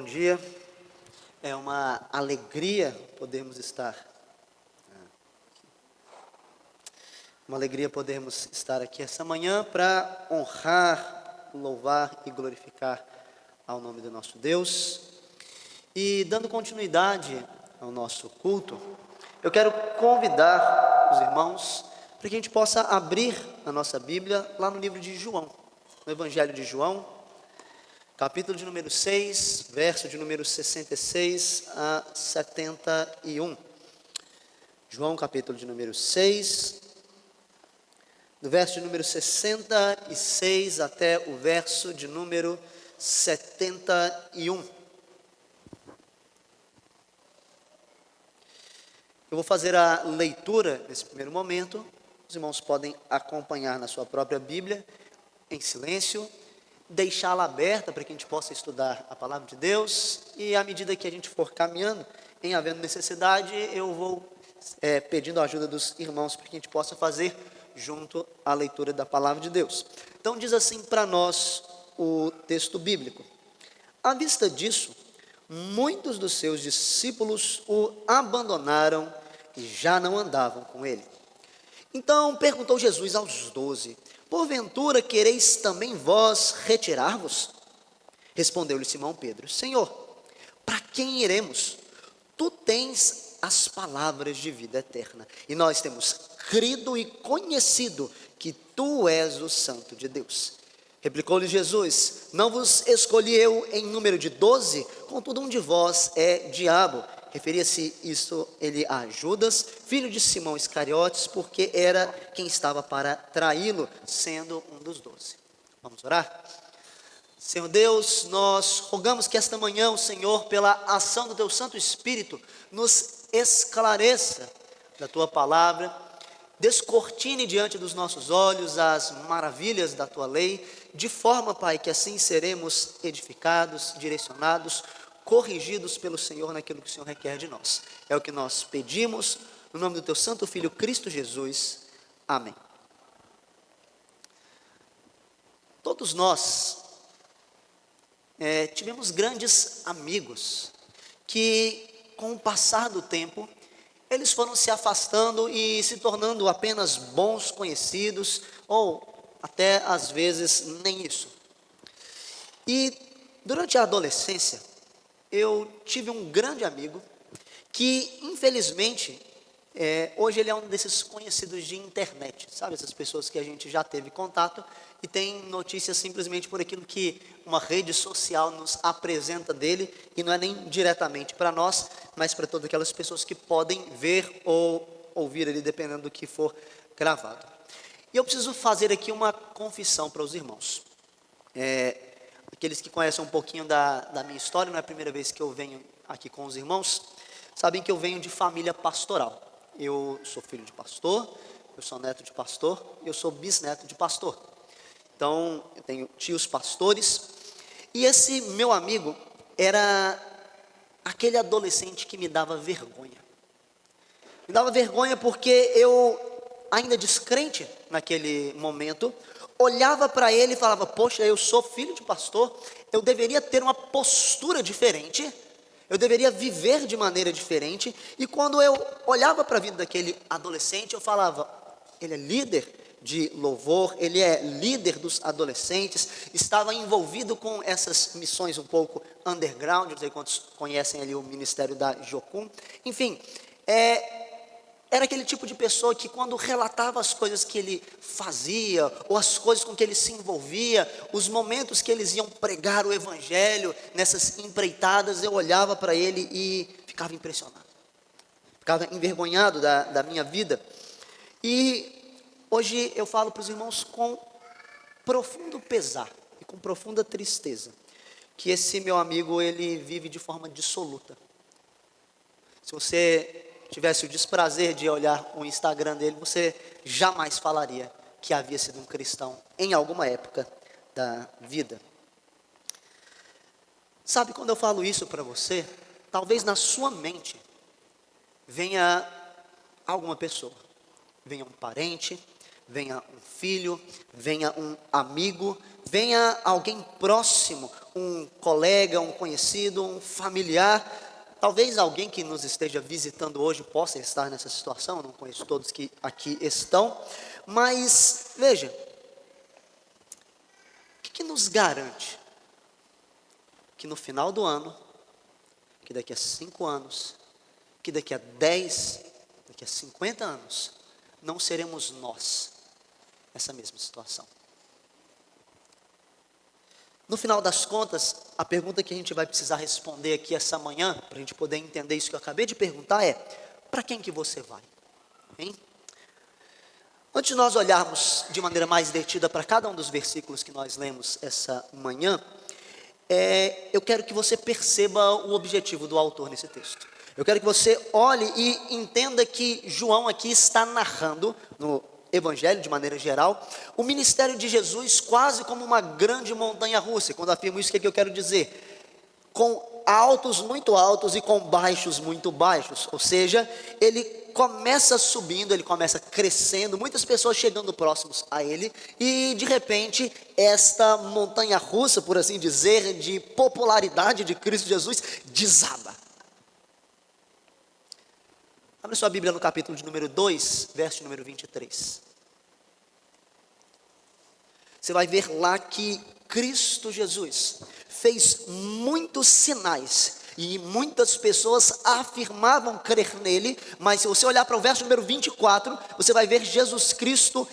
dia. É uma alegria podermos estar. Uma alegria podermos estar aqui essa manhã para honrar, louvar e glorificar ao nome do nosso Deus. E dando continuidade ao nosso culto, eu quero convidar os irmãos para que a gente possa abrir a nossa Bíblia lá no livro de João, no Evangelho de João, capítulo de número 6, verso de número 66 a 71. João, capítulo de número 6, do verso de número 66 até o verso de número 71. Eu vou fazer a leitura nesse primeiro momento. Os irmãos podem acompanhar na sua própria Bíblia, em silêncio, deixá-la aberta para que a gente possa estudar a palavra de Deus, e à medida que a gente for caminhando, em havendo necessidade, eu vou pedindo a ajuda dos irmãos para que a gente possa fazer junto à leitura da palavra de Deus. Então diz assim para nós o texto bíblico: à vista disso, muitos dos seus discípulos o abandonaram e já não andavam com ele. Então perguntou Jesus aos 12: porventura quereis também vós retirar-vos? Respondeu-lhe Simão Pedro: Senhor, para quem iremos? Tu tens as palavras de vida eterna, e nós temos crido e conhecido que tu és o Santo de Deus. Replicou-lhe Jesus: não vos escolhi eu em número de 12? Contudo um de vós é diabo. Referia-se isso ele a Judas, filho de Simão Iscariotes, porque era quem estava para traí-lo, sendo um dos 12. Vamos orar? Senhor Deus, nós rogamos que esta manhã o Senhor, pela ação do teu Santo Espírito, nos esclareça da tua palavra, descortine diante dos nossos olhos as maravilhas da tua lei, de forma, Pai, que assim seremos edificados, direcionados, corrigidos pelo Senhor naquilo que o Senhor requer de nós. É o que nós pedimos, no nome do teu Santo Filho Cristo Jesus. Amém. Todos nós tivemos grandes amigos que, com o passar do tempo, eles foram se afastando e se tornando apenas bons conhecidos, ou até às vezes nem isso. E durante a adolescência, eu tive um grande amigo que, infelizmente, hoje ele é um desses conhecidos de internet, sabe? Essas pessoas que a gente já teve contato e tem notícias simplesmente por aquilo que uma rede social nos apresenta dele, e não é nem diretamente para nós, mas para todas aquelas pessoas que podem ver ou ouvir ali, dependendo do que for gravado. E eu preciso fazer aqui uma confissão para os irmãos. Aqueles que conhecem um pouquinho da minha história, não é a primeira vez que eu venho aqui com os irmãos, sabem que eu venho de família pastoral. Eu sou filho de pastor, eu sou neto de pastor, eu sou bisneto de pastor. Então, eu tenho tios pastores, e esse meu amigo era aquele adolescente que me dava vergonha. Me dava vergonha porque eu, ainda descrente naquele momento, olhava para ele e falava: poxa, eu sou filho de pastor, eu deveria ter uma postura diferente, eu deveria viver de maneira diferente. E quando eu olhava para a vida daquele adolescente, eu falava: ele é líder de louvor, ele é líder dos adolescentes, estava envolvido com essas missões um pouco underground, não sei quantos conhecem ali o ministério da Jocum. Enfim, era aquele tipo de pessoa que, quando relatava as coisas que ele fazia, ou as coisas com que ele se envolvia, os momentos que eles iam pregar o evangelho, nessas empreitadas, eu olhava para ele e ficava impressionado, ficava envergonhado da minha vida. E hoje eu falo para os irmãos com profundo pesar e com profunda tristeza, que esse meu amigo, ele vive de forma dissoluta. Se você tivesse o desprazer de olhar o Instagram dele, você jamais falaria que havia sido um cristão em alguma época da vida. Sabe, quando eu falo isso para você, talvez na sua mente venha alguma pessoa, venha um parente, venha um filho, venha um amigo, venha alguém próximo, um colega, um conhecido, um familiar, talvez alguém que nos esteja visitando hoje possa estar nessa situação, não conheço todos que aqui estão, mas veja, o que nos garante que no final do ano, que daqui a 5 anos, que daqui a 10, daqui a 50 anos, não seremos nós essa mesma situação? No final das contas, a pergunta que a gente vai precisar responder aqui essa manhã, para a gente poder entender isso que eu acabei de perguntar, é: para quem que você vai? Hein? Antes de nós olharmos de maneira mais detida para cada um dos versículos que nós lemos essa manhã, eu quero que você perceba o objetivo do autor nesse texto. Eu quero que você olhe e entenda que João aqui está narrando, no Evangelho de maneira geral, o ministério de Jesus quase como uma grande montanha russa. E quando afirmo isso, o que é que eu quero dizer? Com altos muito altos e com baixos muito baixos. Ou seja, ele começa subindo, ele começa crescendo, muitas pessoas chegando próximos a ele, e de repente esta montanha russa, por assim dizer, de popularidade de Cristo Jesus, desaba. Abre sua Bíblia no capítulo de número 2, verso número 23. Você vai ver lá que Cristo Jesus fez muitos sinais, e muitas pessoas afirmavam crer nele, mas se você olhar para o verso número 24, você vai ver Jesus Cristo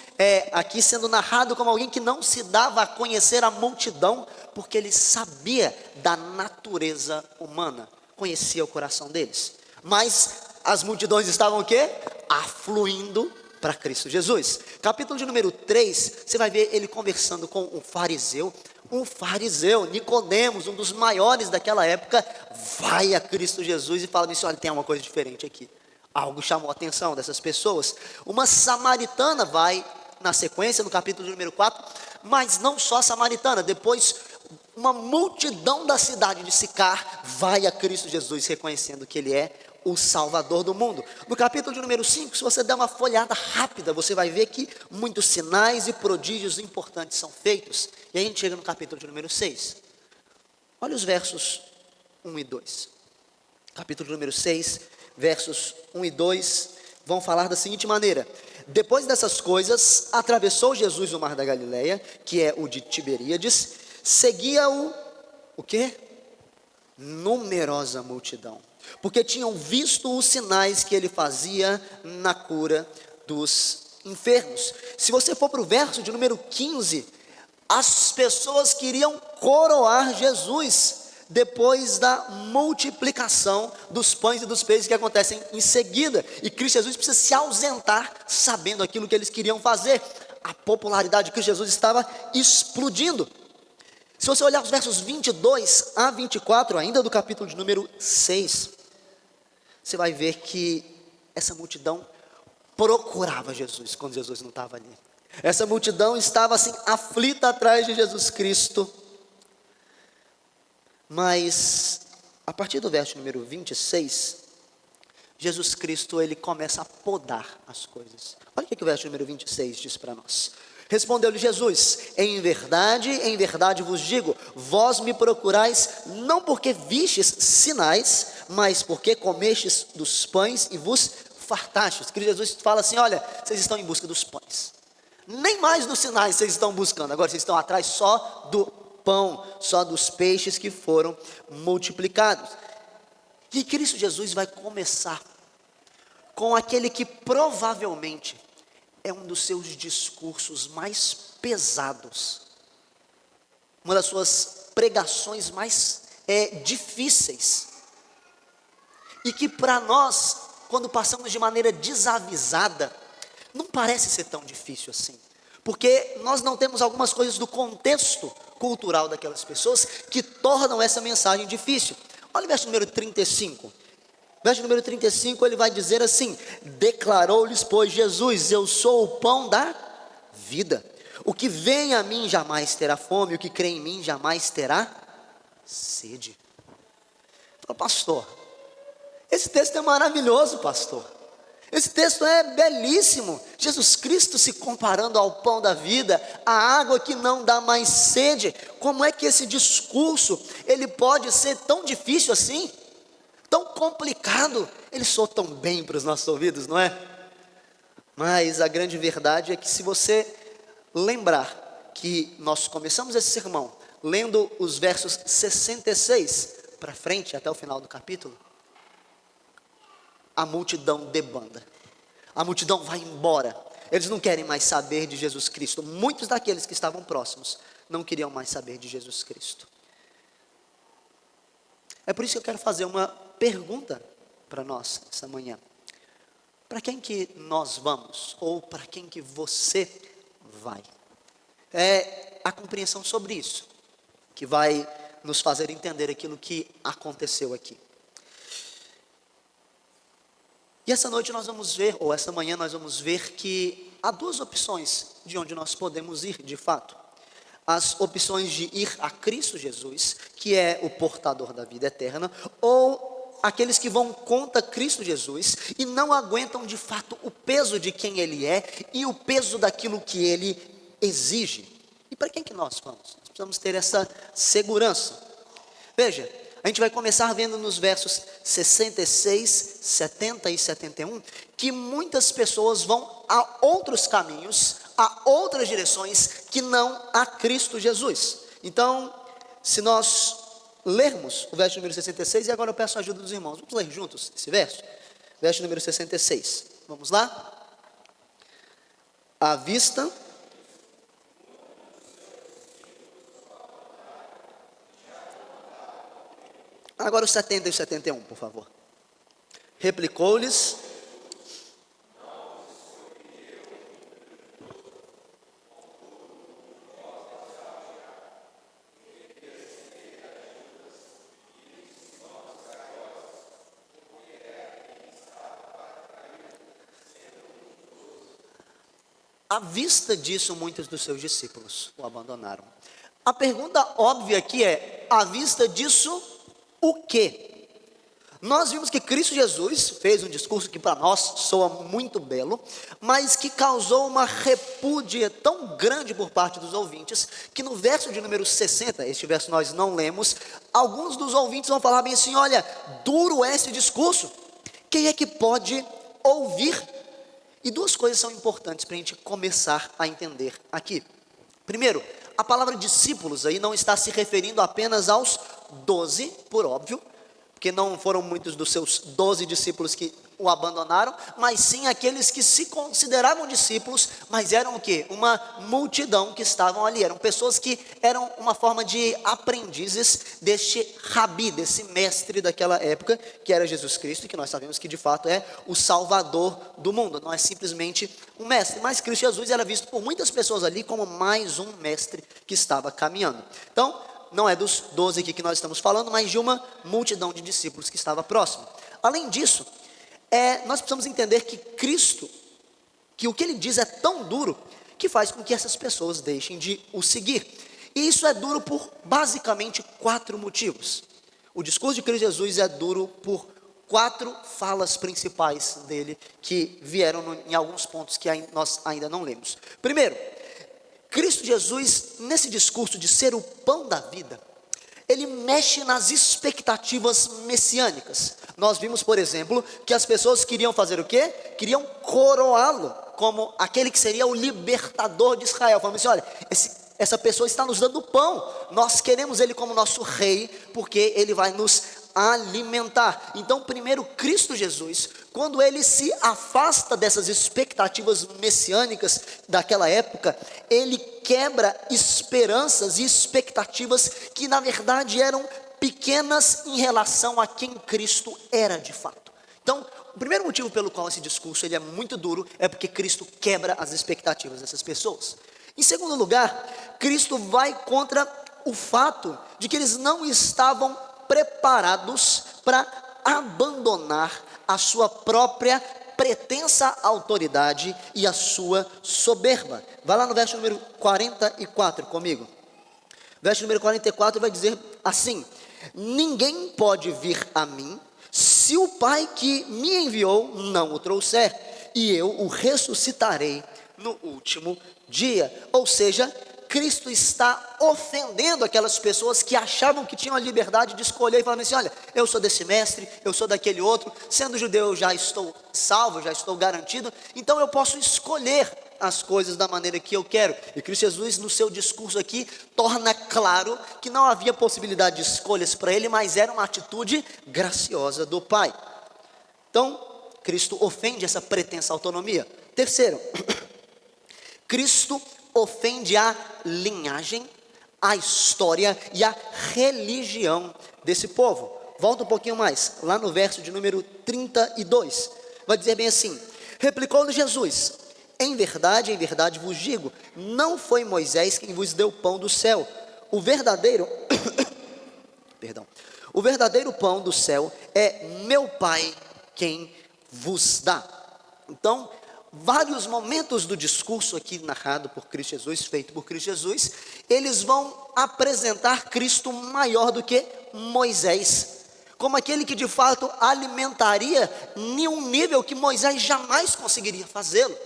aqui sendo narrado como alguém que não se dava a conhecer a multidão, porque ele sabia da natureza humana, conhecia o coração deles, mas as multidões estavam o quê? Afluindo para Cristo Jesus. Capítulo de número 3, você vai ver ele conversando com um fariseu, Nicodemos, um dos maiores daquela época, vai a Cristo Jesus e fala assim: olha, tem uma coisa diferente aqui. Algo chamou a atenção dessas pessoas. Uma samaritana vai na sequência, no capítulo de número 4, mas não só a samaritana, depois uma multidão da cidade de Sicar vai a Cristo Jesus reconhecendo que ele é o Salvador do mundo. No capítulo de número 5, se você der uma folhada rápida, você vai ver que muitos sinais e prodígios importantes são feitos. E aí a gente chega no capítulo de número 6. Olha os versos 1 e 2. Capítulo de número 6, versos 1 e 2, vão falar da seguinte maneira: depois dessas coisas, atravessou Jesus o mar da Galileia, que é o de Tiberíades, seguia-o, o quê? Numerosa multidão, porque tinham visto os sinais que ele fazia na cura dos enfermos. Se você for para o verso de número 15, as pessoas queriam coroar Jesus, depois da multiplicação dos pães e dos peixes que acontecem em seguida, e Cristo Jesus precisa se ausentar, sabendo aquilo que eles queriam fazer. A popularidade de Cristo Jesus estava explodindo. Se você olhar os versos 22 a 24, ainda do capítulo de número 6, você vai ver que essa multidão procurava Jesus quando Jesus não estava ali. Essa multidão estava assim aflita atrás de Jesus Cristo. Mas a partir do verso número 26, Jesus Cristo ele começa a podar as coisas. Olha o que o verso número 26 diz para nós. Respondeu-lhe Jesus: em verdade vos digo, vós me procurais não porque vistes sinais, mas porque comestes dos pães e vos fartastes. Cristo Jesus fala assim: olha, vocês estão em busca dos pães, nem mais dos sinais vocês estão buscando, agora vocês estão atrás só do pão, só dos peixes que foram multiplicados. E Cristo Jesus vai começar com aquele que provavelmente é um dos seus discursos mais pesados, uma das suas pregações mais difíceis, e que para nós, quando passamos de maneira desavisada, não parece ser tão difícil assim, porque nós não temos algumas coisas do contexto cultural daquelas pessoas que tornam essa mensagem difícil. Olha o verso número 35. Verso número 35, ele vai dizer assim: declarou-lhes, pois, Jesus: eu sou o pão da vida. O que vem a mim jamais terá fome, o que crê em mim jamais terá sede. Fala: pastor, esse texto é maravilhoso, pastor. Esse texto é belíssimo. Jesus Cristo se comparando ao pão da vida, a água que não dá mais sede. Como é que esse discurso, ele pode ser tão difícil assim? Tão complicado? Ele soa tão bem para os nossos ouvidos, não é? Mas a grande verdade é que se você lembrar que nós começamos esse sermão lendo os versos 66 para frente, até o final do capítulo, a multidão debanda, a multidão vai embora, eles não querem mais saber de Jesus Cristo. Muitos daqueles que estavam próximos não queriam mais saber de Jesus Cristo. É por isso que eu quero fazer uma pergunta para nós essa manhã. Para quem que nós vamos? Ou para quem que você vai? É a compreensão sobre isso que vai nos fazer entender aquilo que aconteceu aqui. E essa noite nós vamos ver, ou essa manhã nós vamos ver que há duas opções de onde nós podemos ir de fato. As opções de ir a Cristo Jesus, que é o portador da vida eterna, ou aqueles que vão contra Cristo Jesus e não aguentam de fato o peso de quem Ele é e o peso daquilo que Ele exige. E para quem que nós vamos? Nós precisamos ter essa segurança. Veja, a gente vai começar vendo nos versos 66, 70 e 71, que muitas pessoas vão a outros caminhos, a outras direções, que não a Cristo Jesus. Então, se nós lermos o verso número 66, e agora eu peço a ajuda dos irmãos, vamos ler juntos esse verso? Verso número 66, vamos lá? À vista... Agora os 70 e 71, por favor. Replicou-lhes: à vista disso, muitos dos seus discípulos o abandonaram. A pergunta óbvia aqui é: à vista disso, o quê? Nós vimos que Cristo Jesus fez um discurso que para nós soa muito belo, mas que causou uma repúdia tão grande por parte dos ouvintes, que no verso de número 60, este verso nós não lemos, alguns dos ouvintes vão falar bem assim: olha, duro é esse discurso, quem é que pode ouvir? E duas coisas são importantes para a gente começar a entender aqui. Primeiro, a palavra discípulos aí não está se referindo apenas aos 12, por óbvio, porque não foram muitos dos seus 12 discípulos que o abandonaram, mas sim aqueles que se consideravam discípulos, mas eram o quê? Uma multidão que estavam ali, eram pessoas que eram uma forma de aprendizes deste rabi, desse mestre daquela época, que era Jesus Cristo, que nós sabemos que de fato é o Salvador do mundo, não é simplesmente um mestre, mas Cristo Jesus era visto por muitas pessoas ali como mais um mestre que estava caminhando. Então, não é dos 12 aqui que nós estamos falando, mas de uma multidão de discípulos que estava próximo. Além disso, nós precisamos entender que Cristo, que o que Ele diz é tão duro, que faz com que essas pessoas deixem de o seguir. E isso é duro por basicamente 4 motivos. O discurso de Cristo Jesus é duro por 4 falas principais dele, que vieram em alguns pontos que nós ainda não lemos. Primeiro, Cristo Jesus, nesse discurso de ser o pão da vida, ele mexe nas expectativas messiânicas. Nós vimos, por exemplo, que as pessoas queriam fazer o quê? Queriam coroá-lo como aquele que seria o libertador de Israel. Falando assim: olha, essa pessoa está nos dando pão, nós queremos ele como nosso rei, porque ele vai nos alimentar. Então, primeiro, Cristo Jesus, quando ele se afasta dessas expectativas messiânicas daquela época, ele quebra esperanças e expectativas que na verdade eram pequenas em relação a quem Cristo era de fato. Então, o primeiro motivo pelo qual esse discurso ele é muito duro é porque Cristo quebra as expectativas dessas pessoas. Em segundo lugar, Cristo vai contra o fato de que eles não estavam preparados para abandonar a sua própria pretensa autoridade e a sua soberba. Vai lá no verso número 44 comigo. Verso número 44 vai dizer assim: ninguém pode vir a mim se se o Pai que me enviou não o trouxer, e eu o ressuscitarei no último dia. Ou seja, Cristo está ofendendo aquelas pessoas que achavam que tinham a liberdade de escolher e falando assim: olha, eu sou desse mestre, eu sou daquele outro, sendo judeu eu já estou salvo, já estou garantido, então eu posso escolher as coisas da maneira que eu quero. E Cristo Jesus, no seu discurso aqui, torna claro que não havia possibilidade de escolhas para ele, mas era uma atitude graciosa do Pai. Então, Cristo ofende essa pretensa autonomia. Terceiro, Cristo ofende a linhagem, a história e a religião desse povo. Volta um pouquinho mais, lá no verso de número 32, vai dizer bem assim: replicou-lhe Jesus: em verdade vos digo, não foi Moisés quem vos deu pão do céu. O verdadeiro o verdadeiro pão do céu é meu Pai quem vos dá. Então, vários momentos do discurso aqui narrado por Cristo Jesus, feito por Cristo Jesus, eles vão apresentar Cristo maior do que Moisés, como aquele que de fato alimentaria em um nível que Moisés jamais conseguiria fazê-lo.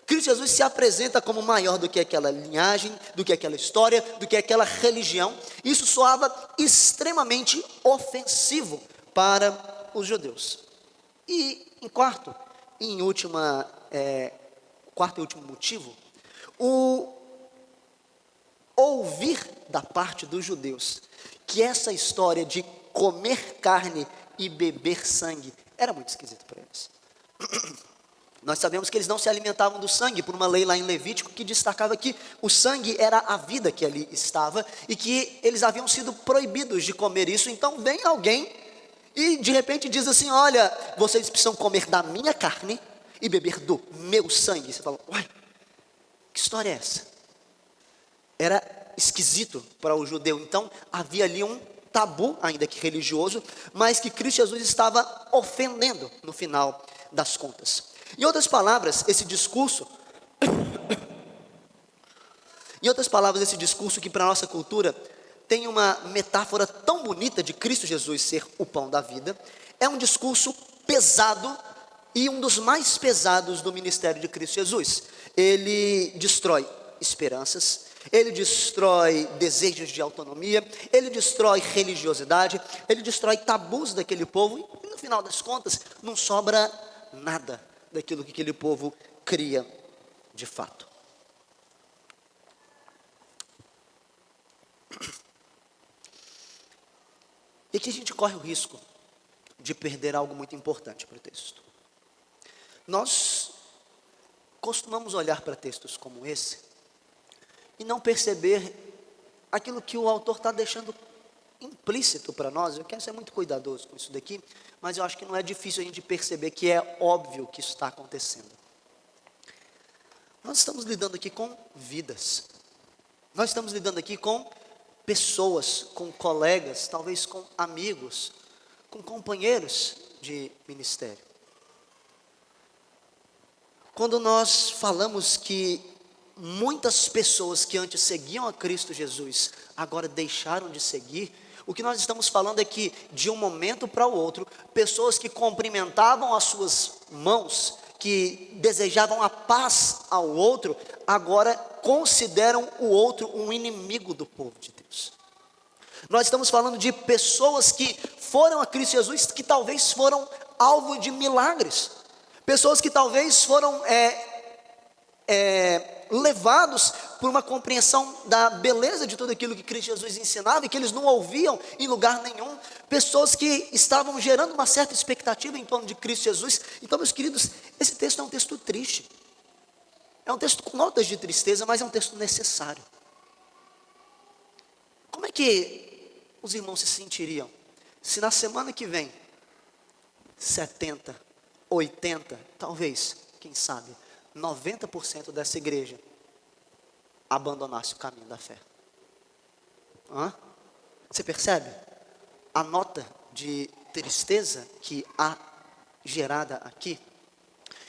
Cristo Jesus se apresenta como maior do que aquela linhagem, do que aquela história, do que aquela religião. Isso soava extremamente ofensivo para os judeus. E em quarto e último motivo, o ouvir da parte dos judeus que essa história de comer carne e beber sangue era muito esquisito para eles. Nós sabemos que eles não se alimentavam do sangue, por uma lei lá em Levítico que destacava que o sangue era a vida que ali estava e que eles haviam sido proibidos de comer isso. Então vem alguém e de repente diz assim: olha, vocês precisam comer da minha carne e beber do meu sangue. Você fala: uai, que história é essa? Era esquisito para o judeu. Então havia ali um tabu, ainda que religioso, mas que Cristo Jesus estava ofendendo no final das contas. Em outras palavras, esse discurso que para a nossa cultura tem uma metáfora tão bonita de Cristo Jesus ser o pão da vida, é um discurso pesado e um dos mais pesados do ministério de Cristo Jesus. Ele destrói esperanças, ele destrói desejos de autonomia, ele destrói religiosidade, ele destrói tabus daquele povo e no final das contas não sobra nada daquilo que aquele povo cria de fato. E aqui a gente corre o risco de perder algo muito importante para o texto. Nós costumamos olhar para textos como esse e não perceber aquilo que o autor está deixando implícito para nós. Eu quero ser muito cuidadoso com isso daqui, mas eu acho que não é difícil a gente perceber que é óbvio que isso está acontecendo. Nós estamos lidando aqui com vidas, nós estamos lidando aqui com pessoas, com colegas, talvez com amigos, com companheiros de ministério. Quando nós falamos que muitas pessoas que antes seguiam a Cristo Jesus, agora deixaram de seguir, o que nós estamos falando é que de um momento para o outro, pessoas que cumprimentavam as suas mãos, que desejavam a paz ao outro, agora consideram o outro um inimigo do povo de Deus. Nós estamos falando de pessoas que foram a Cristo Jesus, que talvez foram alvo de milagres, pessoas que talvez foram levados por uma compreensão da beleza de tudo aquilo que Cristo Jesus ensinava e que eles não ouviam em lugar nenhum, pessoas que estavam gerando uma certa expectativa em torno de Cristo Jesus. Então, meus queridos, esse texto é um texto triste, é um texto com notas de tristeza, mas é um texto necessário. Como é que os irmãos se sentiriam se na semana que vem 70, 80, talvez, quem sabe 90% dessa igreja abandonasse o caminho da fé? Você percebe a nota de tristeza que há gerada aqui?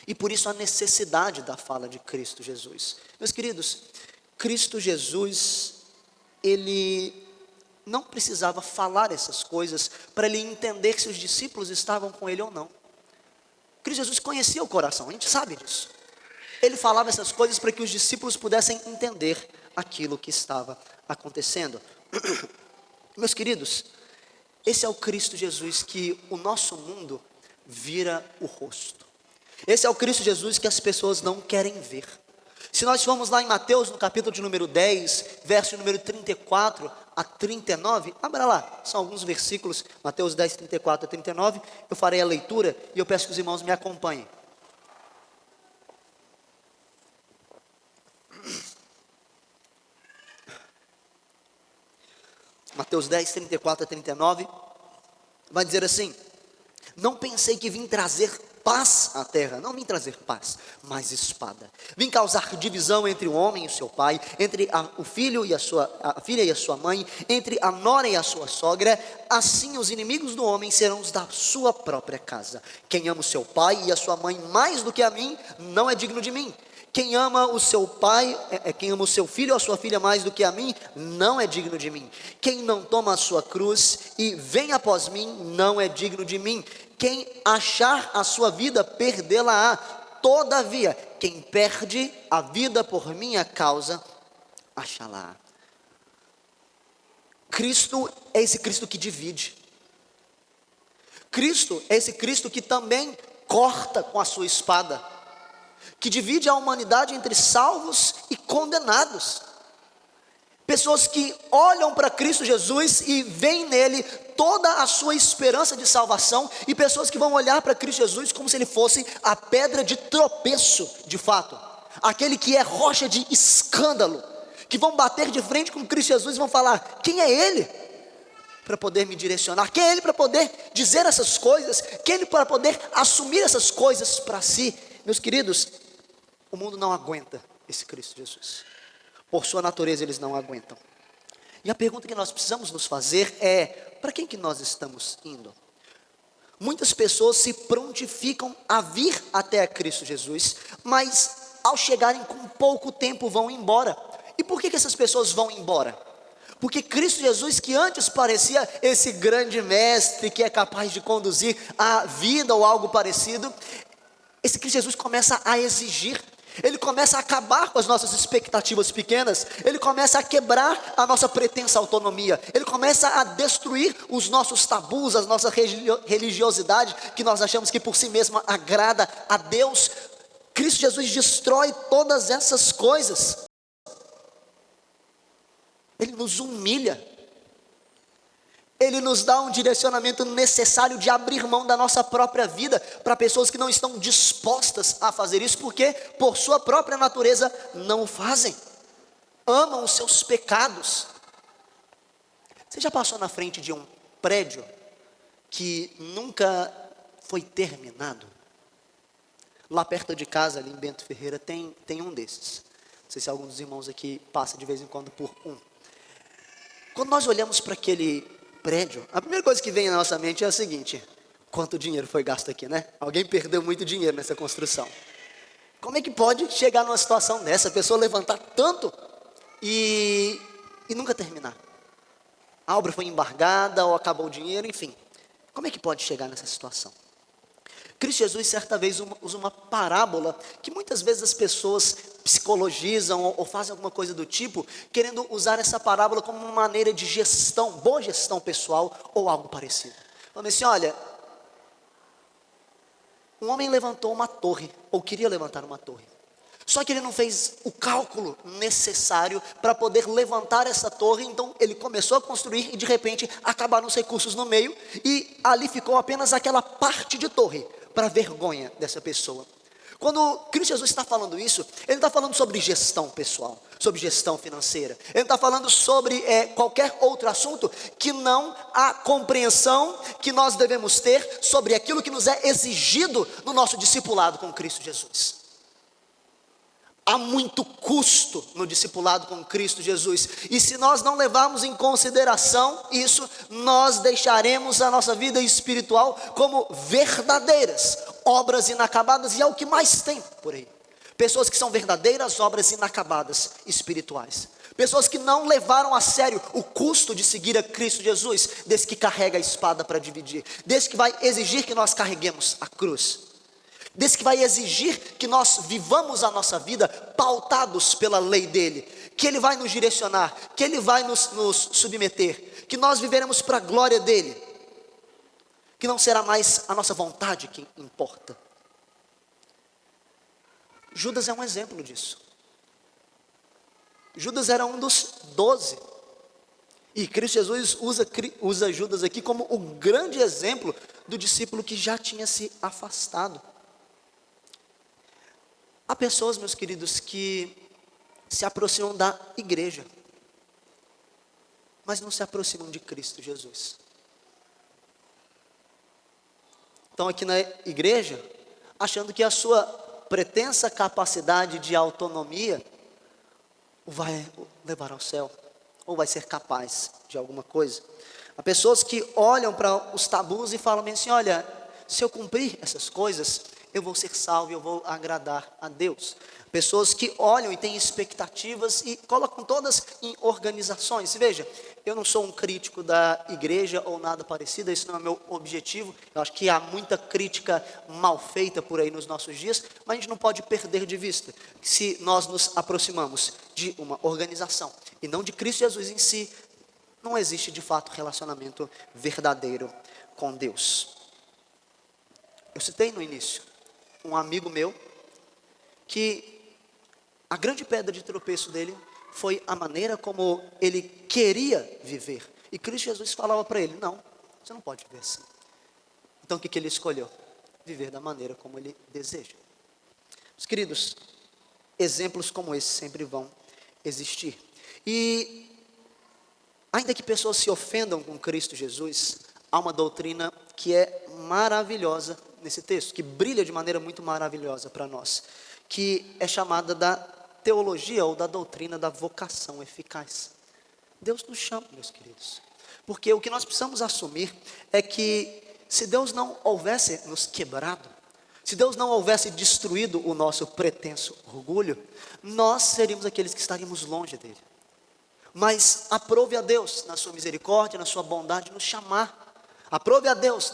E por isso a necessidade da fala de Cristo Jesus. Meus queridos, Cristo Jesus, ele não precisava falar essas coisas para ele entender se os discípulos estavam com ele ou não. Cristo Jesus conhecia o coração, a gente sabe disso. Ele falava essas coisas para que os discípulos pudessem entender aquilo que estava acontecendo. Meus queridos, esse é o Cristo Jesus que o nosso mundo vira o rosto. Esse é o Cristo Jesus que as pessoas não querem ver. Se nós formos lá em Mateus, no capítulo de número 10, verso número 34 a 39, abra lá, são alguns versículos, Mateus 10, 34 a 39, eu farei a leitura e eu peço que os irmãos me acompanhem. Mateus 10, 34 a 39, vai dizer assim: não pensei que vim trazer paz à terra, não vim trazer paz, mas espada. Vim causar divisão entre o homem e o seu pai, entre o filho e a filha e a sua mãe, entre a nora e a sua sogra. Assim os inimigos do homem serão os da sua própria casa. Quem ama o seu pai e a sua mãe mais do que a mim, não é digno de mim. Quem ama o seu pai, quem ama o seu filho ou a sua filha mais do que a mim, não é digno de mim. Quem não toma a sua cruz e vem após mim, não é digno de mim. Quem achar a sua vida, perdê-la-á. Todavia, quem perde a vida por minha causa, achá-la-á. Cristo é esse Cristo que divide. Cristo é esse Cristo que também corta com a sua espada, que divide a humanidade entre salvos e condenados. Pessoas que olham para Cristo Jesus e veem nele toda a sua esperança de salvação, e pessoas que vão olhar para Cristo Jesus como se ele fosse a pedra de tropeço, de fato, aquele que é rocha de escândalo, que vão bater de frente com Cristo Jesus e vão falar: quem é ele para poder me direcionar? Quem é ele para poder dizer essas coisas? Quem é ele para poder assumir essas coisas para si? Meus queridos, o mundo não aguenta esse Cristo Jesus. Por sua natureza eles não aguentam. E a pergunta que nós precisamos nos fazer é: para quem que nós estamos indo? Muitas pessoas se prontificam a vir até Cristo Jesus, mas ao chegarem com pouco tempo vão embora. E por que essas pessoas vão embora? Porque Cristo Jesus, que antes parecia esse grande mestre que é capaz de conduzir a vida ou algo parecido, esse Cristo Jesus começa a exigir. Ele começa a acabar com as nossas expectativas pequenas. Ele começa a quebrar a nossa pretensa autonomia. Ele começa a destruir os nossos tabus, a nossa religiosidade, que nós achamos que por si mesma agrada a Deus. Cristo Jesus destrói todas essas coisas. Ele nos humilha. Ele nos dá um direcionamento necessário de abrir mão da nossa própria vida para pessoas que não estão dispostas a fazer isso, porque por sua própria natureza não o fazem. Amam os seus pecados. Você já passou na frente de um prédio que nunca foi terminado? Lá perto de casa, ali em Bento Ferreira, tem um desses. Não sei se algum dos irmãos aqui passa de vez em quando por um. Quando nós olhamos para aquele prédio, a primeira coisa que vem na nossa mente é a seguinte: quanto dinheiro foi gasto aqui, né? Alguém perdeu muito dinheiro nessa construção. Como é que pode chegar numa situação dessa, a pessoa levantar tanto e nunca terminar? A obra foi embargada ou acabou o dinheiro, enfim. Como é que pode chegar nessa situação? Cristo Jesus certa vez usa uma parábola que muitas vezes as pessoas psicologizam ou fazem alguma coisa do tipo, querendo usar essa parábola como uma maneira de gestão, boa gestão pessoal ou algo parecido. Falando assim: olha, um homem levantou uma torre, ou queria levantar uma torre, só que ele não fez o cálculo necessário para poder levantar essa torre. Então ele começou a construir e de repente acabaram os recursos no meio, e ali ficou apenas aquela parte de torre, para a vergonha dessa pessoa. Quando Cristo Jesus está falando isso, Ele não está falando sobre gestão pessoal, sobre gestão financeira. Ele não está falando sobre qualquer outro assunto que não a compreensão que nós devemos ter sobre aquilo que nos é exigido no nosso discipulado com Cristo Jesus. Há muito custo no discipulado com Cristo Jesus, e se nós não levarmos em consideração isso, nós deixaremos a nossa vida espiritual como verdadeiras obras inacabadas, e é o que mais tem por aí. Pessoas que são verdadeiras obras inacabadas espirituais, Pessoas que não levaram a sério o custo de seguir a Cristo Jesus, desse que carrega a espada para dividir, desse que vai exigir que nós carreguemos a cruz, desse que vai exigir que nós vivamos a nossa vida pautados pela lei dele, que ele vai nos direcionar, que ele vai nos submeter, que nós viveremos para a glória dele, que não será mais a nossa vontade que importa. Judas é um exemplo disso. Judas era um dos 12, e Cristo Jesus usa Judas aqui como o grande exemplo do discípulo que já tinha se afastado. Há pessoas, meus queridos, que se aproximam da igreja, mas não se aproximam de Cristo Jesus. Estão aqui na igreja, achando que a sua pretensa capacidade de autonomia o vai levar ao céu, ou vai ser capaz de alguma coisa. Há pessoas que olham para os tabus e falam bem assim: olha, se eu cumprir essas coisas, eu vou ser salvo, eu vou agradar a Deus. Pessoas que olham e têm expectativas e colocam todas em organizações. E veja, eu não sou um crítico da igreja ou nada parecido, esse não é o meu objetivo. Eu acho que há muita crítica mal feita por aí nos nossos dias, mas a gente não pode perder de vista que se nós nos aproximamos de uma organização e não de Cristo Jesus em si, não existe de fato relacionamento verdadeiro com Deus. Eu citei no início um amigo meu que a grande pedra de tropeço dele foi a maneira como ele queria viver. E Cristo Jesus falava para ele: não, você não pode viver assim. Então o que ele escolheu? Viver da maneira como ele deseja. Meus queridos, exemplos como esse sempre vão existir. E ainda que pessoas se ofendam com Cristo Jesus, há uma doutrina que é maravilhosa nesse texto, que brilha de maneira muito maravilhosa para nós, que é chamada da teologia ou da doutrina da vocação eficaz. Deus nos chama, meus queridos, porque o que nós precisamos assumir é que se Deus não houvesse nos quebrado, se Deus não houvesse destruído o nosso pretenso orgulho, nós seríamos aqueles que estaríamos longe dele. Mas aprove a Deus, na sua misericórdia, na sua bondade, nos chamar. Aprove a Deus,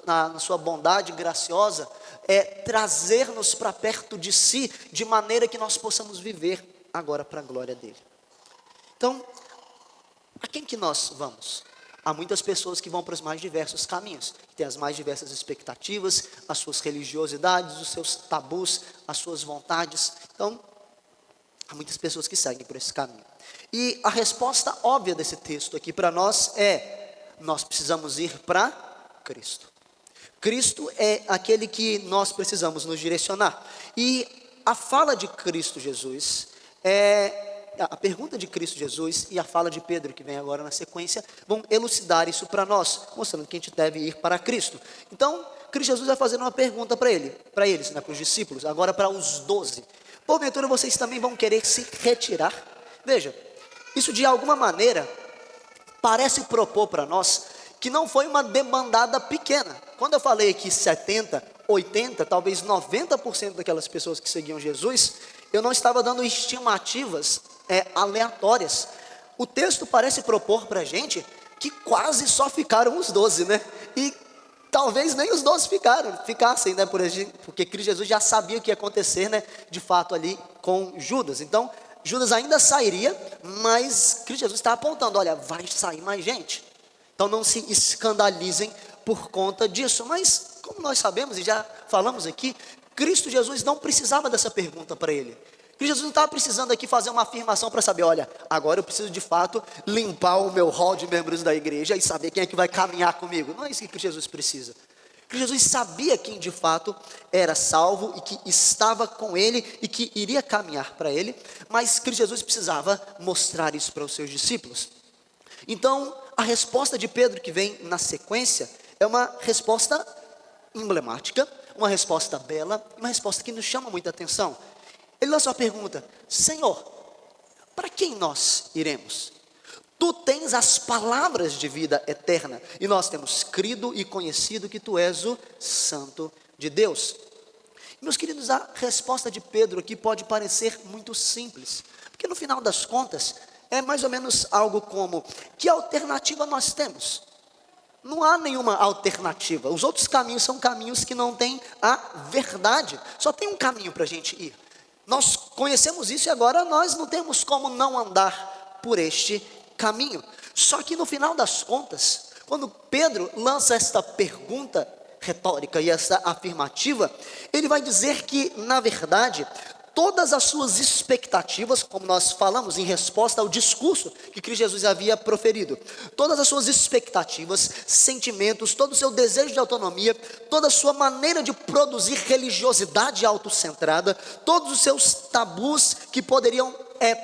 na sua bondade graciosa, trazer-nos para perto de si, de maneira que nós possamos viver agora para a glória dele. Então, a quem que nós vamos? Há muitas pessoas que vão para os mais diversos caminhos, que têm as mais diversas expectativas, as suas religiosidades, os seus tabus, as suas vontades. Então, há muitas pessoas que seguem por esse caminho. E a resposta óbvia desse texto aqui para nós nós precisamos ir para Cristo. Cristo é aquele que nós precisamos nos direcionar. E a fala de Cristo Jesus, a pergunta de Cristo Jesus e a fala de Pedro, que vem agora na sequência, vão elucidar isso para nós, mostrando que a gente deve ir para Cristo. Então, Cristo Jesus vai fazer uma pergunta para eles, para os discípulos, agora para os 12. Porventura vocês também vão querer se retirar? Veja, isso de alguma maneira parece propor para nós que não foi uma debandada pequena. Quando eu falei que 70, 80, talvez 90% daquelas pessoas que seguiam Jesus, eu não estava dando estimativas aleatórias. O texto parece propor para a gente que quase só ficaram os 12, né? E talvez nem os 12 ficassem, né? Porque Cristo Jesus já sabia o que ia acontecer, né? De fato ali com Judas. Então, Judas ainda sairia, mas Cristo Jesus está apontando: olha, vai sair mais gente. Então não se escandalizem por conta disso. Mas, como nós sabemos e já falamos aqui, Cristo Jesus não precisava dessa pergunta para ele. Cristo Jesus não estava precisando aqui fazer uma afirmação para saber: olha, agora eu preciso de fato limpar o meu hall de membros da igreja e saber quem é que vai caminhar comigo. Não é isso que Cristo Jesus precisa. Cristo Jesus sabia quem de fato era salvo e que estava com ele e que iria caminhar para ele, mas Cristo Jesus precisava mostrar isso para os seus discípulos. Então, a resposta de Pedro que vem na sequência é uma resposta emblemática, uma resposta bela, uma resposta que nos chama muita atenção. Ele lança uma pergunta: Senhor, para quem nós iremos? Tu tens as palavras de vida eterna, e nós temos crido e conhecido que tu és o Santo de Deus. Meus queridos, a resposta de Pedro aqui pode parecer muito simples, porque no final das contas, é mais ou menos algo como: que alternativa nós temos? Não há nenhuma alternativa. Os outros caminhos são caminhos que não têm a verdade. Só tem um caminho para a gente ir. Nós conhecemos isso e agora nós não temos como não andar por este caminho. Só que no final das contas, quando Pedro lança esta pergunta retórica e essa afirmativa, ele vai dizer que, na verdade, todas as suas expectativas, como nós falamos em resposta ao discurso que Cristo Jesus havia proferido, todas as suas expectativas, sentimentos, todo o seu desejo de autonomia, toda a sua maneira de produzir religiosidade autocentrada, todos os seus tabus que poderiam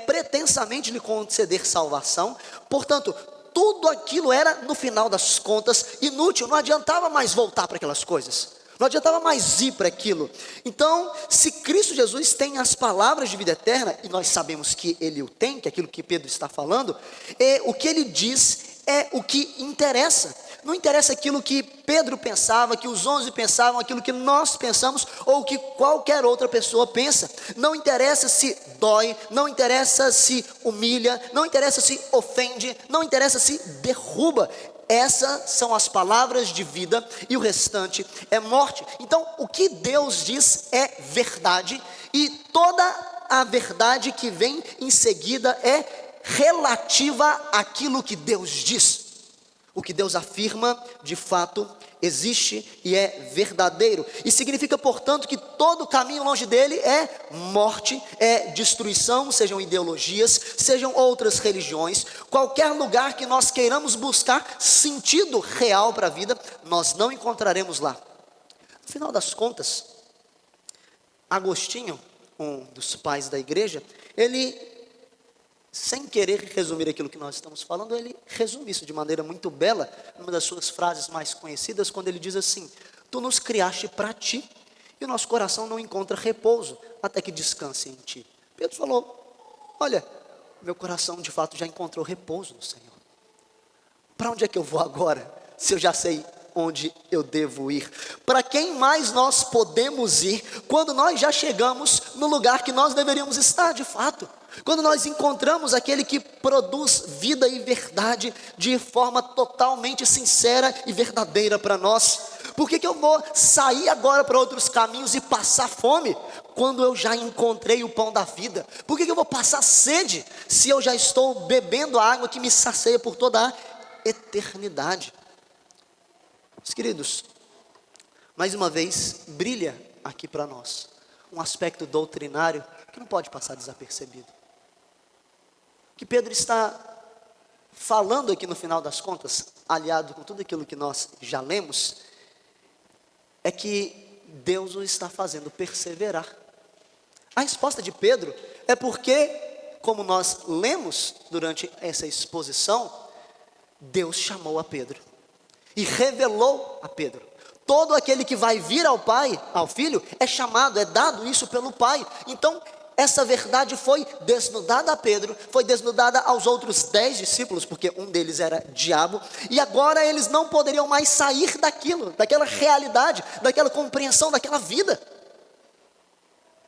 pretensamente lhe conceder salvação, portanto, tudo aquilo era, no final das contas, inútil. Não adiantava mais voltar para aquelas coisas, não adiantava mais ir para aquilo. Então, se Cristo Jesus tem as palavras de vida eterna, e nós sabemos que Ele o tem, que é aquilo que Pedro está falando, o que Ele diz é o que interessa. Não interessa aquilo que Pedro pensava, que os 11 pensavam, aquilo que nós pensamos, ou que qualquer outra pessoa pensa. Não interessa se dói, não interessa se humilha, não interessa se ofende, não interessa se derruba. Essas são as palavras de vida e o restante é morte. Então, o que Deus diz é verdade, e toda a verdade que vem em seguida é relativa àquilo que Deus diz. O que Deus afirma, de fato, existe e é verdadeiro. E significa, portanto, que todo caminho longe dele é morte, é destruição, sejam ideologias, sejam outras religiões. Qualquer lugar que nós queiramos buscar sentido real para a vida, nós não encontraremos lá. No final das contas, Agostinho, um dos pais da igreja, ele, sem querer resumir aquilo que nós estamos falando, ele resume isso de maneira muito bela, numa das suas frases mais conhecidas, quando ele diz assim: tu nos criaste para ti, e o nosso coração não encontra repouso, até que descanse em ti. Pedro falou: olha, meu coração de fato já encontrou repouso no Senhor. Para onde é que eu vou agora, se eu já sei onde eu devo ir? Para quem mais nós podemos ir, quando nós já chegamos no lugar que nós deveríamos estar de fato? Quando nós encontramos aquele que produz vida e verdade de forma totalmente sincera e verdadeira para nós. Por que eu vou sair agora para outros caminhos e passar fome, quando eu já encontrei o pão da vida? Por que eu vou passar sede, se eu já estou bebendo a água que me sacia por toda a eternidade? Meus queridos, mais uma vez, brilha aqui para nós um aspecto doutrinário que não pode passar desapercebido. O que Pedro está falando aqui no final das contas, aliado com tudo aquilo que nós já lemos, é que Deus o está fazendo perseverar. A resposta de Pedro é porque, como nós lemos durante essa exposição, Deus chamou a Pedro e revelou a Pedro. Todo aquele que vai vir ao Pai, ao Filho, é chamado, é dado isso pelo Pai. Então, essa verdade foi desnudada a Pedro, foi desnudada aos outros 10 discípulos, porque um deles era diabo, e agora eles não poderiam mais sair daquilo, daquela realidade, daquela compreensão, daquela vida.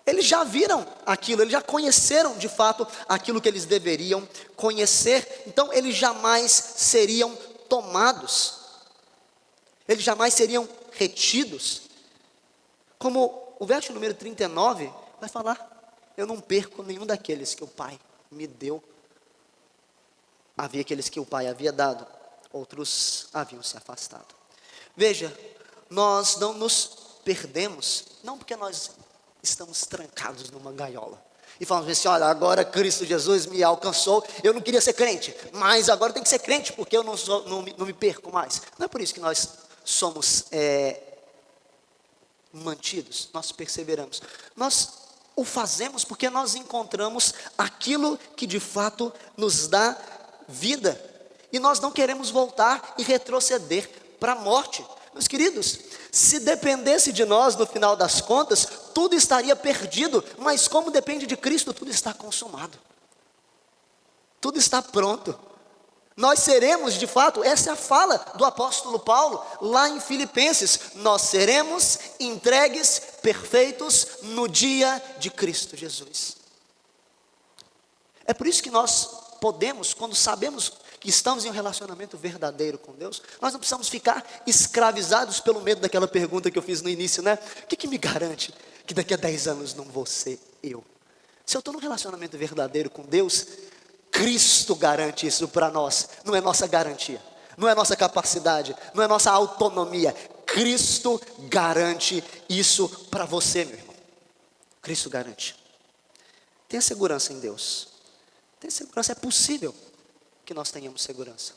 Eles já viram aquilo, eles já conheceram de fato aquilo que eles deveriam conhecer, então eles jamais seriam tomados, eles jamais seriam retidos. Como o verso número 39 vai falar: eu não perco nenhum daqueles que o Pai me deu. Havia aqueles que o Pai havia dado, outros haviam se afastado. Veja, nós não nos perdemos, não porque nós estamos trancados numa gaiola e falamos assim: olha, agora Cristo Jesus me alcançou, eu não queria ser crente, mas agora tem que ser crente, porque eu não me perco mais. Não é por isso que nós somos mantidos, nós perseveramos. Nós o fazemos porque nós encontramos aquilo que de fato nos dá vida, e nós não queremos voltar e retroceder para a morte. Meus queridos, se dependesse de nós, no final das contas, tudo estaria perdido, mas como depende de Cristo, tudo está consumado, tudo está pronto. Nós seremos, de fato, essa é a fala do apóstolo Paulo, lá em Filipenses: nós seremos entregues, perfeitos, no dia de Cristo Jesus. É por isso que nós podemos, quando sabemos que estamos em um relacionamento verdadeiro com Deus, nós não precisamos ficar escravizados pelo medo daquela pergunta que eu fiz no início, né? O que me garante que daqui a 10 anos não vou ser eu? Se eu estou num relacionamento verdadeiro com Deus, Cristo garante isso para nós, não é nossa garantia, não é nossa capacidade, não é nossa autonomia. Cristo garante isso para você, meu irmão. Cristo garante. Tenha segurança em Deus. Tenha segurança, é possível que nós tenhamos segurança.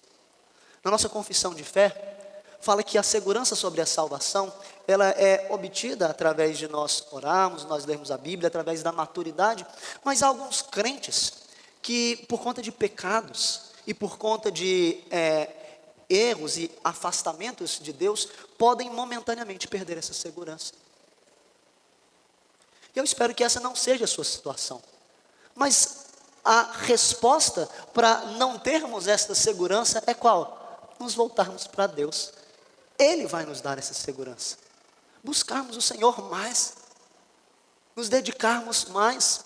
Na nossa confissão de fé, fala que a segurança sobre a salvação, ela é obtida através de nós orarmos, nós lermos a Bíblia, através da maturidade. Mas há alguns crentes que, por conta de pecados e por conta de erros e afastamentos de Deus, podem momentaneamente perder essa segurança. E eu espero que essa não seja a sua situação. Mas a resposta para não termos esta segurança é qual? Nos voltarmos para Deus. Ele vai nos dar essa segurança. Buscarmos o Senhor mais. Nos dedicarmos mais.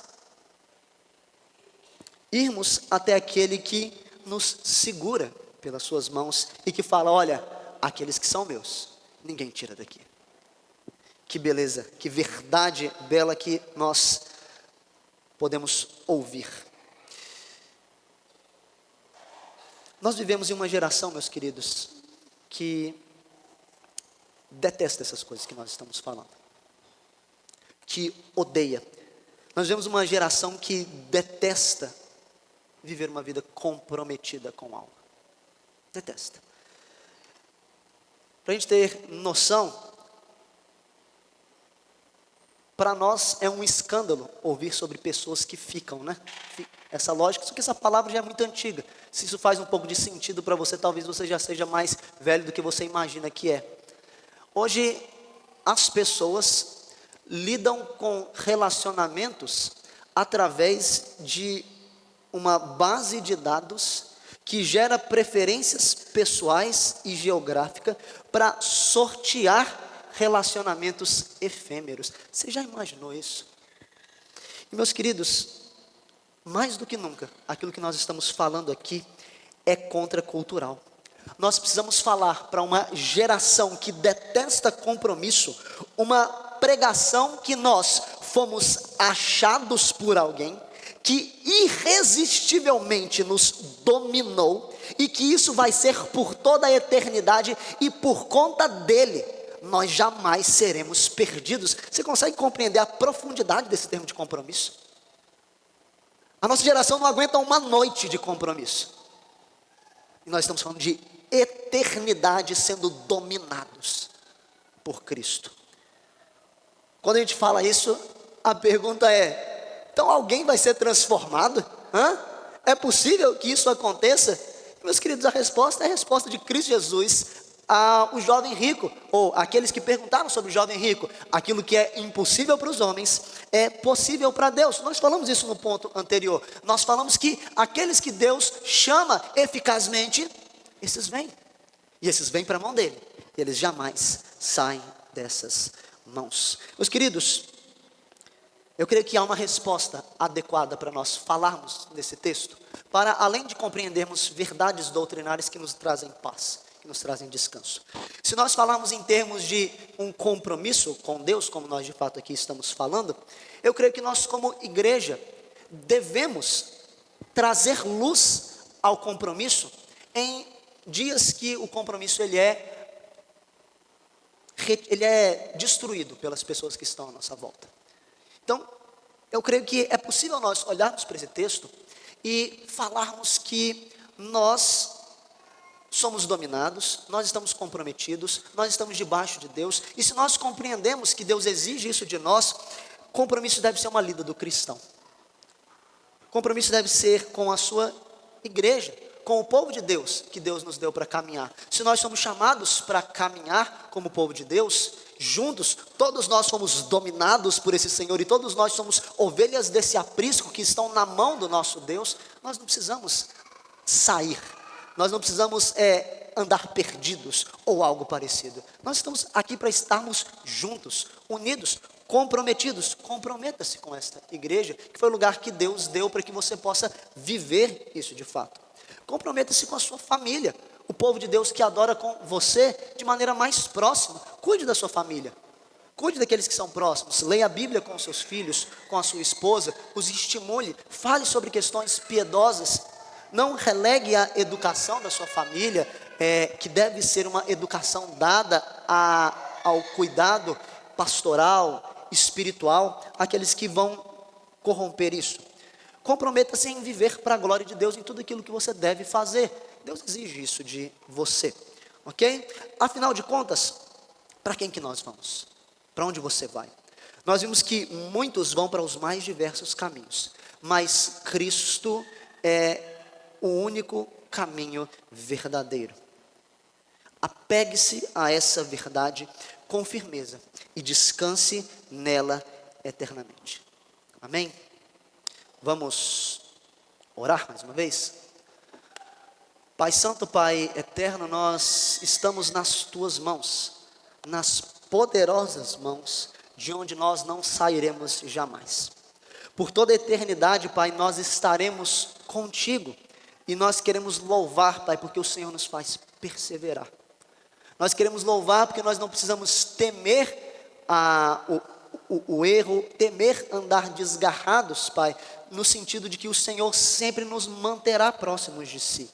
Irmos até aquele que nos segura pelas suas mãos e que fala, olha, aqueles que são meus, ninguém tira daqui. Que beleza, que verdade bela que nós podemos ouvir. Nós vivemos em uma geração, meus queridos, que detesta essas coisas que nós estamos falando, que odeia. Nós vivemos uma geração que detesta viver uma vida comprometida com algo. Detesta. Para a gente ter noção, para nós é um escândalo ouvir sobre pessoas que ficam, né? Essa lógica, só que essa palavra já é muito antiga. Se isso faz um pouco de sentido para você, talvez você já seja mais velho do que você imagina que é. Hoje, as pessoas lidam com relacionamentos através de uma base de dados que gera preferências pessoais e geográficas para sortear relacionamentos efêmeros. Você já imaginou isso? E meus queridos, mais do que nunca, aquilo que nós estamos falando aqui é contracultural. Nós precisamos falar para uma geração que detesta compromisso, uma pregação que nós fomos achados por alguém, que irresistivelmente nos dominou, e que isso vai ser por toda a eternidade, e por conta dele, nós jamais seremos perdidos. Você consegue compreender a profundidade desse termo de compromisso? A nossa geração não aguenta uma noite de compromisso. E nós estamos falando de eternidade sendo dominados por Cristo. Quando a gente fala isso, a pergunta é, então alguém vai ser transformado? É possível que isso aconteça? Meus queridos, a resposta é a resposta de Cristo Jesus ao jovem rico, ou aqueles que perguntaram sobre o jovem rico. Aquilo que é impossível para os homens é possível para Deus. Nós falamos isso no ponto anterior. Nós falamos que aqueles que Deus chama eficazmente, esses vêm. E esses vêm para a mão dele. E eles jamais saem dessas mãos. Meus queridos, eu creio que há uma resposta adequada para nós falarmos nesse texto, para além de compreendermos verdades doutrinárias que nos trazem paz, que nos trazem descanso. Se nós falarmos em termos de um compromisso com Deus, como nós de fato aqui estamos falando, eu creio que nós como igreja devemos trazer luz ao compromisso em dias que o compromisso ele é destruído pelas pessoas que estão à nossa volta. Então, eu creio que é possível nós olharmos para esse texto e falarmos que nós somos dominados, nós estamos comprometidos, nós estamos debaixo de Deus, e se nós compreendemos que Deus exige isso de nós, compromisso deve ser uma lida do cristão. Compromisso deve ser com a sua igreja, com o povo de Deus, que Deus nos deu para caminhar. Se nós somos chamados para caminhar como povo de Deus, juntos, todos nós fomos dominados por esse Senhor, e todos nós somos ovelhas desse aprisco que estão na mão do nosso Deus, nós não precisamos sair, nós não precisamos andar perdidos ou algo parecido. Nós estamos aqui para estarmos juntos, unidos, comprometidos. Comprometa-se com esta igreja, que foi o lugar que Deus deu para que você possa viver isso de fato. Comprometa-se com a sua família, o povo de Deus que adora com você de maneira mais próxima. Cuide da sua família, cuide daqueles que são próximos, leia a Bíblia com os seus filhos, com a sua esposa, os estimule, fale sobre questões piedosas. Não relegue a educação da sua família, que deve ser uma educação dada ao cuidado pastoral, espiritual, aqueles que vão corromper isso. Comprometa-se em viver para a glória de Deus em tudo aquilo que você deve fazer. Deus exige isso de você, ok? Afinal de contas, para quem que nós vamos? Para onde você vai? Nós vimos que muitos vão para os mais diversos caminhos, mas Cristo é o único caminho verdadeiro. Apegue-se a essa verdade com firmeza e descanse nela eternamente. Amém? Vamos orar mais uma vez? Pai Santo, Pai Eterno, nós estamos nas Tuas mãos, nas poderosas mãos, de onde nós não sairemos jamais. Por toda a eternidade, Pai, nós estaremos contigo, e nós queremos louvar, Pai, porque o Senhor nos faz perseverar. Nós queremos louvar porque nós não precisamos temer o erro, temer andar desgarrados, Pai, no sentido de que o Senhor sempre nos manterá próximos de si.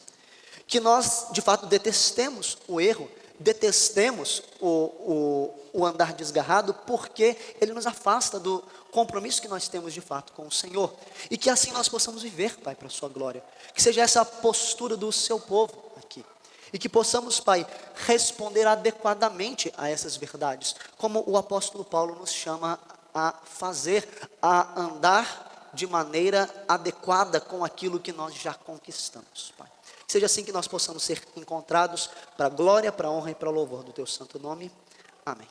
Que nós, de fato, detestemos o erro, detestemos o andar desgarrado, porque ele nos afasta do compromisso que nós temos de fato com o Senhor. E que assim nós possamos viver, Pai, para a sua glória. Que seja essa a postura do seu povo aqui. E que possamos, Pai, responder adequadamente a essas verdades, como o apóstolo Paulo nos chama a fazer, a andar de maneira adequada com aquilo que nós já conquistamos, Pai. Que seja assim que nós possamos ser encontrados para a glória, para a honra e para o louvor do Teu santo nome. Amém.